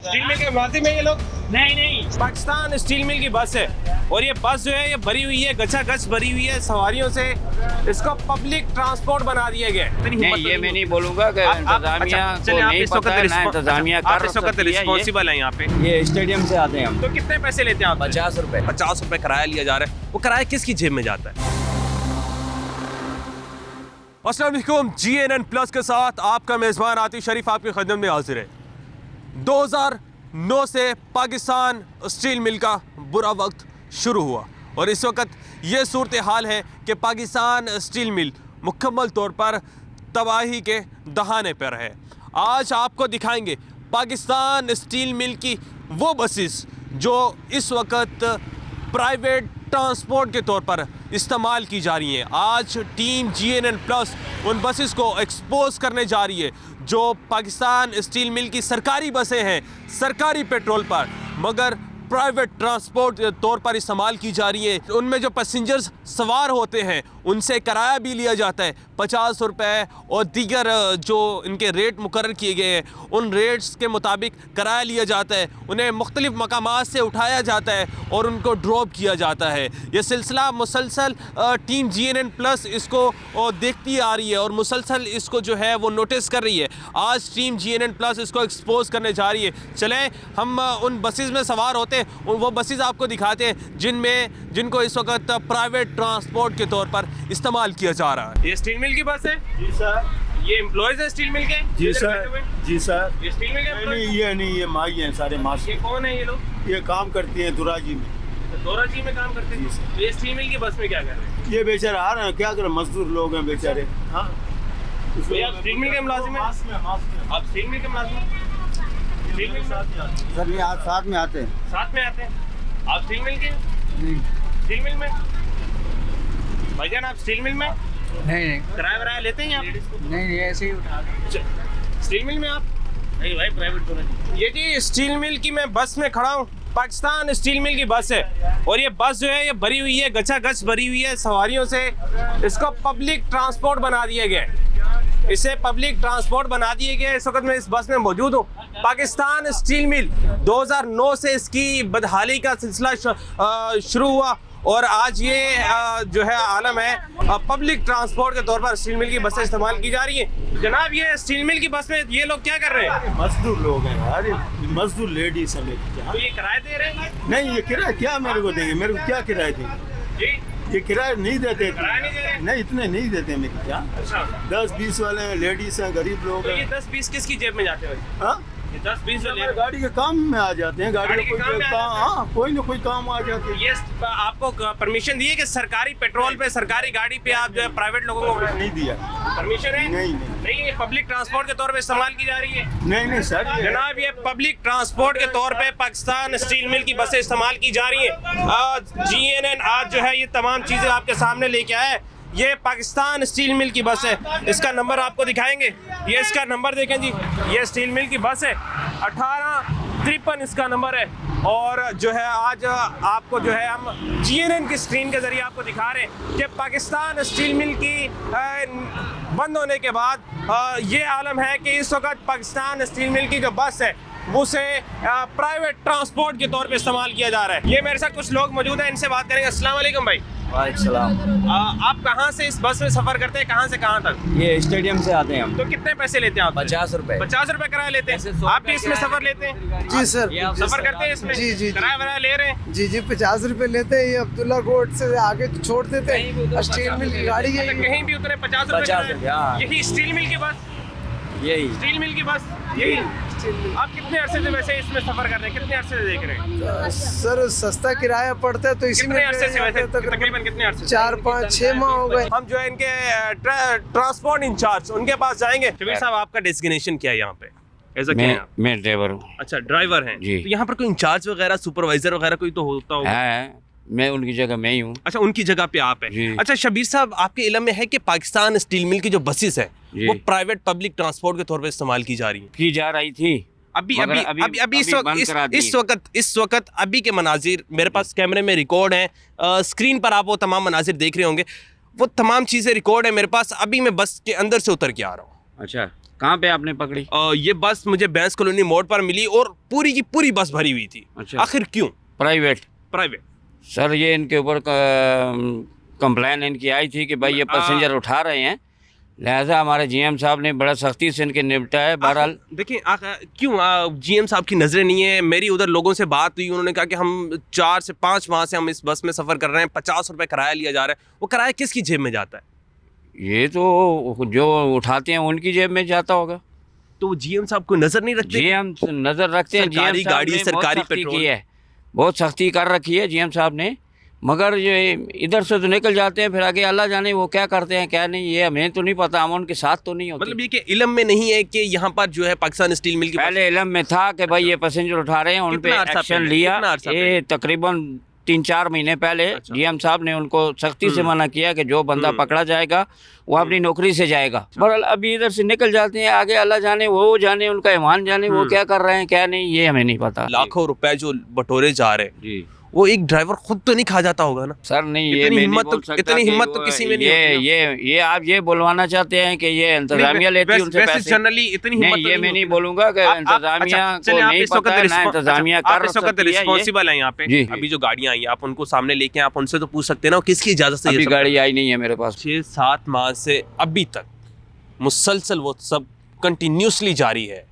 Steel mill के मुलाजिम है ये लोग? नहीं पाकिस्तान स्टील मिल की बस है और ये बस जो है ये भरी हुई है, गचागच भरी हुई है सवारियों से। इसको पब्लिक ट्रांसपोर्ट बना दिया गया है। नहीं, ये मैं नहीं बोलूंगा कि इंतजामिया को नहीं पता है ना इंतजामिया आप इस वक्त रिस्पॉन्सिबल है यहाँ पे। ये स्टेडियम से आते हैं हम। तो कितने पैसे लेते हैं आप? 50 रुपए। 50 रुपए किराया लिया जा रहा है। वो किराया किसकी जेब में जाता है? अस्सलाम वालेकुम, GNN प्लस के साथ आपका मेज़बान आतिश शरीफ आपकी खिदमत में हाजिर है। 2009 से पाकिस्तान स्टील मिल का बुरा वक्त शुरू हुआ और इस वक्त ये सूरत हाल है कि पाकिस्तान स्टील मिल मुकम्मल तौर पर तबाही के दहाने पर है। आज आपको दिखाएंगे पाकिस्तान स्टील मिल की वो बसेस जो इस वक्त प्राइवेट ट्रांसपोर्ट के तौर पर इस्तेमाल की जा रही हैं। आज टीम GNN प्लस उन बसेस को एक्सपोज करने जा रही है जो पाकिस्तान स्टील मिल की सरकारी बसें हैं, सरकारी पेट्रोल पर मगर प्राइवेट ट्रांसपोर्ट तौर पर इस्तेमाल की जा रही है। उनमें जो पैसेंजर्स सवार होते हैं उनसे किराया भी लिया जाता है 50 रुपये और दीगर जो इनके रेट मुकर्रर किए गए हैं उन रेट्स के मुताबिक किराया लिया जाता है। उन्हें मुख्तलिफ मकामात से उठाया जाता है और उनको ड्रॉप किया जाता है। ये सिलसिला मुसलसल टीम GNN प्लस इसको देखती आ रही है और मुसलसल इसको जो है वो नोटिस कर रही है। आज टीम GNN प्लस इसको एक्सपोज करने जा रही है। चलें हम उन बसेस में सवार होते हैं, वो बसेस आपको दिखाते हैं जिनको इस वक्त प्राइवेट ट्रांसपोर्ट के तौर पर इस्तेमाल किया जा रहा है। ये स्टील मिल की बस है? जी सर। ये एम्प्लॉयज है स्टील मिल के? जी सर। जी सर। ये स्टील मिल के नहीं ये माई हैं सारे मास। ये कौन है ये लोग? ये काम करती हैं दुराजी में। दोराजी में काम करते हैं। तो ये स्टील मिल की बस में क्या कर रहे हैं? ये बेचारे आ रहे हैं, क्या करें, मजदूर लोग हैं बेचारे। हाँ, आप स्टील मिल के मुलाजिम हैं? आप स्टील मिल के मुलाजिम हैं? सर ये आज साथ में आते हैं। साथ में आते हैं। आप स्टील मिल के? स्टील मिल में भाईजान आप स्टील मिल में? नहीं किराया वराया लेते हैं आप? नहीं ऐसे ही उठा स्टील मिल में आप? नहीं भाई प्राइवेट। ये जी स्टील मिल की मैं बस में खड़ा हूँ। पाकिस्तान स्टील मिल की बस है और ये बस जो है ये भरी हुई है, गचागच भरी हुई है सवारियों से। इसको पब्लिक ट्रांसपोर्ट बना दिया गया है। इसे पब्लिक ट्रांसपोर्ट बना दिए गए। इस वक्त मैं इस बस में मौजूद हूँ। पाकिस्तान स्टील मिल 2009 से इसकी बदहाली का सिलसिला शुरू हुआ और आज ये जो है आलम है पब्लिक ट्रांसपोर्ट के तौर पर स्टील मिल की बसें इस्तेमाल की जा रही हैं। जनाब ये स्टील मिल की बस में ये लोग क्या कर रहे हैं? मजदूर लोग हैं यार, मजदूर लेडीज हैं। तो ये किराया दे रहे हैं? नहीं, ये किराया क्या मेरे को देंगे? मेरे को क्या किराया देंगे? जी ये किराया नहीं देते। किराया नहीं दे रहे? नहीं, इतने नहीं देते मेरे क्या। अच्छा 10-20 वाले हैं, लेडीज हैं, गरीब लोग तो ये हैं। 10-20 किसकी जेब में जाते हैं? हाँ, ये 10-20 जो ले रहे हैं? गाड़ी के काम में आ जाते हैं। गाड़ी के का काम कोई में आ काम, जाते हैं? हाँ, कोई ना कोई काम आ जाते हैं। ये आपको परमिशन दी है कि सरकारी पेट्रोल पे, सरकारी गाड़ी पे आप जो है प्राइवेट लोगों को नहीं दिया। परमिशन है? नहीं। नहीं ये पब्लिक ट्रांसपोर्ट के तौर पे इस्तेमाल की जा रही है। नहीं सर, जनाब ये पब्लिक ट्रांसपोर्ट के तौर पे पाकिस्तान स्टील मिल की बसें इस्तेमाल की जा रही हैं। आज GNN आज जो है ये तमाम चीज़ें आपके सामने लेके आया है। ये पाकिस्तान स्टील मिल की बस है। इसका नंबर आपको दिखाएंगे। ये इसका नंबर देखें जी, ये स्टील मिल की बस है। 1853 इसका नंबर है और जो है आज आपको जो है हम GNN की स्क्रीन के जरिए आपको दिखा रहे हैं कि पाकिस्तान स्टील मिल की बंद होने के बाद ये आलम है कि इस वक्त पाकिस्तान स्टील मिल की जो बस है उसे प्राइवेट ट्रांसपोर्ट के तौर पे इस्तेमाल किया जा रहा है। ये मेरे साथ कुछ लोग मौजूद हैं, इनसे बात करेंगे। अस्सलाम वालेकुम भाई। वालेकुम। आप कहाँ से इस बस में सफर करते हैं, कहाँ से कहाँ तक? ये स्टेडियम से आते हैं हम। तो कितने पैसे लेते हैं आप? 50 रुपए। 50 रुपए किराया लेते हैं। आप भी इसमें सफर लेते हैं? जी सर। सफर करते हैं इसमें? जी। किराया वराया ले रहे हैं? जी 50 रुपए लेते हैं। ये अब्दुल्ला रोड से आगे छोड़ देते हैं। स्टील मिल की गाड़ी है। अच्छा, कहीं भी उतरे 50 रुपए 50 किराया? हाँ। यही स्टील मिल की बस? यही स्टील मिल की बस यही? आप कितने अरसे से वैसे इसमें सफर कर रहे हैं? कितने अरसे से देख रहे हैं? सर सस्ता किराया पड़ता है तो इसी में कितने अरसे से वैसे तकरीबन कितने अरसे से? 4-5-6 माह हो गए। हम जो है इनके ट्रांसपोर्ट इंचार्ज उनके पास जाएंगे। शबीर साहब आपका डेजिग्नेशन क्या है यहाँ पे? ऐसा क्या है आप? मैं ड्राइवर हूँ। अच्छा ड्राइवर हैं जी। तो यहाँ पर कोई इंचार्ज वगैरह, सुपरवाइजर वगैरह कोई तो होता होगा? है, मैं उनकी जगह मैं ही हूँ। अच्छा उनकी जगह पे आप जी। हैं। अच्छा शबीर साहब आपके इल्म में है कि पाकिस्तान स्टील मिल की जो बसेस है जी। वो प्राइवेट पब्लिक ट्रांसपोर्ट के तौर पे इस्तेमाल की जा रही है? की जा रही थी। अभी मगर अभी अभी अभी अभी बंद करा दी। इस वक्त अभी के मनाजिर मेरे पास कैमरे में रिकॉर्ड हैं। स्क्रीन पर आप वो तमाम मनाजिर देख रहे होंगे। वो तमाम चीज़ें रिकॉर्ड है मेरे पास। अभी मैं बस के अंदर से उतर के आ रहा हूँ। अच्छा कहाँ पे आपने पकड़ी? ये बस मुझे बैंस कॉलोनी मोड़ पर मिली और पूरी की पूरी बस भरी हुई थी। अच्छा। आखिर क्यों? प्राइवेट? प्राइवेट। सर ये इनके ऊपर कंप्लेन इनकी आई थी कि भाई ये पैसेंजर उठा रहे हैं, लिहाजा हमारे जीएम साहब ने बड़ा सख्ती से इनके निपटा है। बहरहाल देखिए क्यों जीएम साहब की नज़रें नहीं है? मेरी उधर लोगों से बात हुई, उन्होंने कहा कि हम 4 से 5 माह से हम इस बस में सफ़र कर रहे हैं, 50 रुपये किराया लिया जा रहा है। वो किराया किसकी जेब में जाता है? ये तो जो उठाते हैं उनकी जेब में जाता होगा। तो जीएम साहब को नज़र नहीं रखते? जीएम नज़र रखते हैं। सरकारी गाड़ी, सरकारी पेट्रोल है, बहुत सख्ती कर रखी है जीएम साहब ने, मगर ये इधर से तो निकल जाते हैं, फिर आगे अल्लाह जाने वो क्या करते हैं क्या नहीं, ये हमें तो नहीं पता, हम उनके साथ तो नहीं होते। मतलब ये कि इल्म में नहीं है कि यहाँ पर जो है पाकिस्तान स्टील मिल की पहले इल्म में था कि भाई ये पैसेंजर उठा रहे हैं, उन पे एक्शन लिया। ये तकरीबन 3-4 महीने पहले जीएम साहब ने उनको सख्ती से मना किया कि जो बंदा पकड़ा जाएगा वो अपनी नौकरी से जाएगा। बहरहाल अभी इधर से निकल जाते हैं, आगे अल्लाह जाने वो जाने, उनका ईमान जाने वो क्या कर रहे हैं क्या नहीं, ये हमें नहीं पता। लाखों रुपए जो बटोरे जा रहे हैं जी, वो एक ड्राइवर खुद तो नहीं खा जाता होगा ना? सर नहीं, ये इतनी मैं हिम्मत नहीं बोल तो सकता इतनी कि हिम्मत वो तो किसी में नहीं होती ना। ये आप ये बुलवाना चाहते हैं कि ये इंतजामिया लेती है उनसे पैसे? जनरली इतनी हिम्मत नहीं, ये मैं नहीं बोलूंगा कि इंतजामिया को नहीं पता है ना इंतजामिया कर सकती है। रिस्पॉन्सिबल है यहाँ पे। जी। अभी जो गाड़ियाँ आई आप उनको सामने लेके आप उनसे तो पूछ सकते हैं ना किसकी इजाजत से अभी गाड़ी आई नहीं है मेरे पास। 6-7 माह से अभी तक मुसलसल वो सब कंटिन्यूसली जारी है।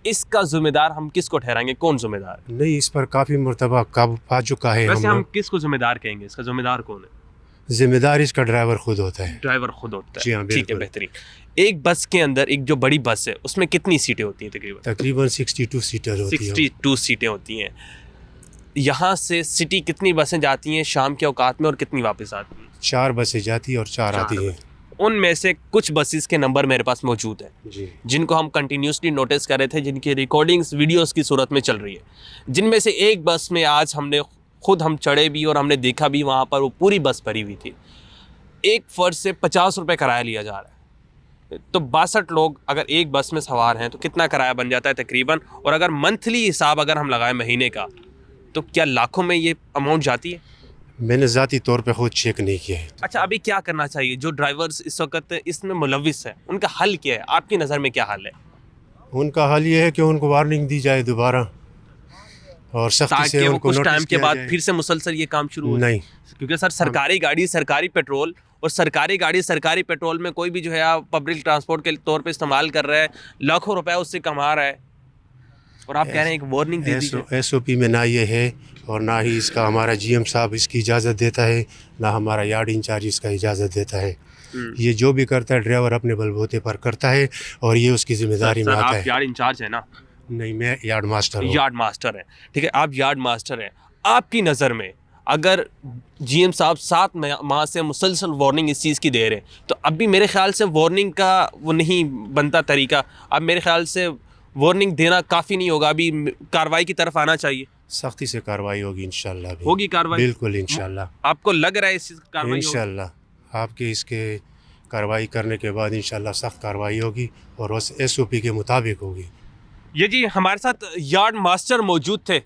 इसका जिम्मेदार हम किसको ठहराएंगे? कौन जिम्मेदार है? नहीं, इस पर काफ़ी मरतबा काबू पा चुका है। वैसे हम किसको जिम्मेदार कहेंगे? इसका जिम्मेदार कौन है? जिम्मेदार इसका ड्राइवर खुद होता है। ड्राइवर खुद होता है। जी हाँ, ठीक है, बिल्कुल। बेहतरीन। एक बस के अंदर एक जो बड़ी बस है उसमें कितनी सीटें होती हैं? तकरीबन 62 सीटर होती है। 62 सीटें होती हैं। यहाँ से सिटी कितनी बसें जाती हैं शाम के औकात में और कितनी वापस आती हैं? 4 बसें जाती और 4 आती हैं। उनमें से कुछ बसेस के नंबर मेरे पास मौजूद हैं जी, जिनको हम कंटिन्यूसली नोटिस कर रहे थे, जिनकी रिकॉर्डिंग्स वीडियोस की सूरत में चल रही है। जिनमें से एक बस में आज हम चढ़े भी और हमने देखा भी, वहाँ पर वो पूरी बस भरी हुई थी। एक फ़र्द से 50 रुपये किराया लिया जा रहा है। तो 62 लोग अगर एक बस में सवार हैं तो कितना किराया बन जाता है तकरीबन? और अगर मंथली हिसाब अगर हम लगाएं महीने का, तो क्या लाखों में ये अमाउंट जाती है? मैंने ज़ाती तौर पे खुद चेक नहीं किया है। अच्छा, अभी क्या करना चाहिए? जो ड्राइवर्स इस वक्त इसमें मुलविस है उनका हल क्या है? आपकी नज़र में क्या हल है? उनका हल ये है कि उनको वार्निंग दी जाए दोबारा और सख्ती से ताकि वो उनको कुछ नोटिस टाइम के किया बाद जाए। फिर से मुसलसल ये काम शुरू हो जाए। नहीं, क्योंकि सर सरकारी गाड़ी सरकारी पेट्रोल और सरकारी गाड़ी सरकारी पेट्रोल में कोई भी जो है पब्लिक ट्रांसपोर्ट के तौर पे इस्तेमाल कर रहा है, लाखों रुपए उससे कमा रहा है, और आप कह रहे हैं एक वार्निंग दे दीजिए। SOP में ना ये है और ना ही इसका हमारा GM साहब इसकी इजाज़त देता है, ना हमारा यार्ड इंचार्ज इसका इजाज़त देता है। ये जो भी करता है ड्राइवर अपने बलबूते पर करता है और ये उसकी जिम्मेदारी में आता आप है। यार्ड इंचार्ज है ना? नहीं, मैं यार्ड मास्टर हूँ। यार्ड मास्टर है, ठीक है, आप यार्ड मास्टर हैं। आपकी नज़र में अगर GM साहब 7 माह से मुसलसल वार्निंग इस चीज़ की दे रहे हैं, तो अब भी मेरे ख्याल से वार्निंग का वो नहीं बनता तरीका। अब मेरे ख्याल से वार्निंग देना काफ़ी नहीं होगा, अभी कार्रवाई की तरफ आना चाहिए। सख्ती से कार्रवाई होगी इंशाल्लाह। भी होगी कार्रवाई? बिल्कुल इंशाल्लाह। आपको लग रहा है इस चीज़ की कार्रवाई होगी? इंशाल्लाह आपके इसके कार्रवाई करने के बाद इंशाल्लाह सख्त कार्रवाई होगी और उस SOP के मुताबिक होगी। ये जी हमारे साथ यार्ड मास्टर मौजूद थे।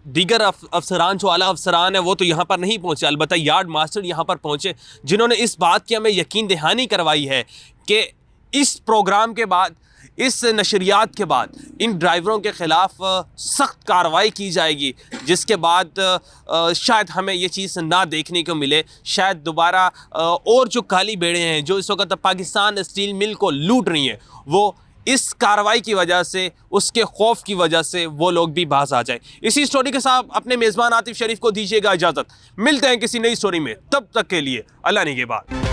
दीगर अफसरान जो आला अफसरान है वो तो यहाँ पर नहीं पहुँचे, अलबत्ता यार्ड मास्टर यहाँ पर पहुँचे जिन्होंने इस बात की हमें यकीन दहानी करवाई है कि इस प्रोग्राम के बाद, इस नशरियात के बाद इन ड्राइवरों के ख़िलाफ़ सख्त कार्रवाई की जाएगी, जिसके बाद शायद हमें ये चीज़ ना देखने को मिले। शायद दोबारा और जो काली बेड़े हैं जो इस वक्त पाकिस्तान स्टील मिल को लूट रही हैं, वो इस कार्रवाई की वजह से, उसके खौफ की वजह से वो लोग भी बाज आ जाए। इसी स्टोरी के साथ अपने मेज़बान आतिफ शरीफ को दीजिएगा इजाज़त। मिलते हैं किसी नई स्टोरी में, तब तक के लिए अल्लाह निगहबान।